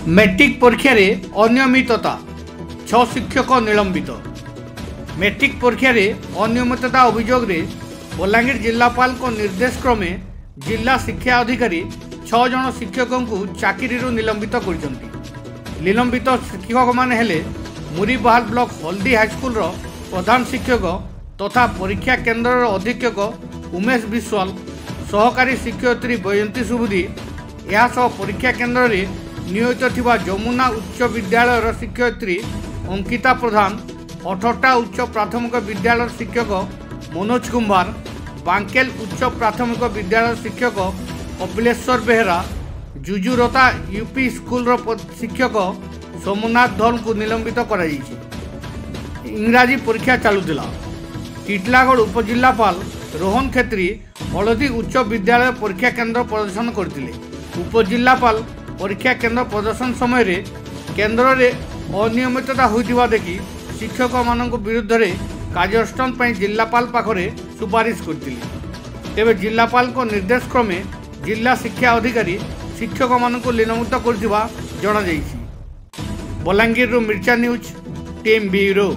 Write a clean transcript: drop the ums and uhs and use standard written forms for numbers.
Matric परीक्षा रे अनियमितता 6 शिक्षक निलंबित। मैट्रिक परीक्षा रे अनियमितता अभियोग रे बलांगीर जिलापाल को निर्देश क्रमे जिला शिक्षा अधिकारी 6 जन शिक्षकों को चाकरी निलंबित कर। निलंबित शिक्षक माने हेले मुरीबहाल ब्लॉक हल्दी हाईस्कूल प्रधान शिक्षक तथा परीक्षा केन्द्र अधीक्षक उमेश विश्वाल, सहकारी शिक्षयित्री बयंती सुबुदी, यासह परीक्षा केन्द्र में नियोजित थिबा जमुना उच्च विद्यालय शिक्षयित्री अंकिता प्रधान, अठटा उच्च प्राथमिक विद्यालय शिक्षक मनोज कुमार, बांकेल उच्च प्राथमिक विद्यालय शिक्षक कपिलेश्वर बेहरा, जुजुरता यूपी स्कूल शिक्षक सोमनाथ धल को निलंबित कर। इंग्राजी परीक्षा चलुला। टिटलागढ़ उपजिलापाल रोहन खेत्री हलदी उच्च विद्यालय परीक्षा केन्द्र प्रदर्शन करते। उपजिलापाल परीक्षा केन्द्र प्रदर्शन समय केन्द्र में अनियमितता होता देखि शिक्षक मान विरुद्ध में कार्यानुष्ठान जिलापाल पाखरे सुपारिश करते। तेबे जिलापाल को निर्देश क्रमे जिला शिक्षा अधिकारी शिक्षक मान निलंबित कर। बलांगीर मिर्चा न्यूज टीम ब्यूरो।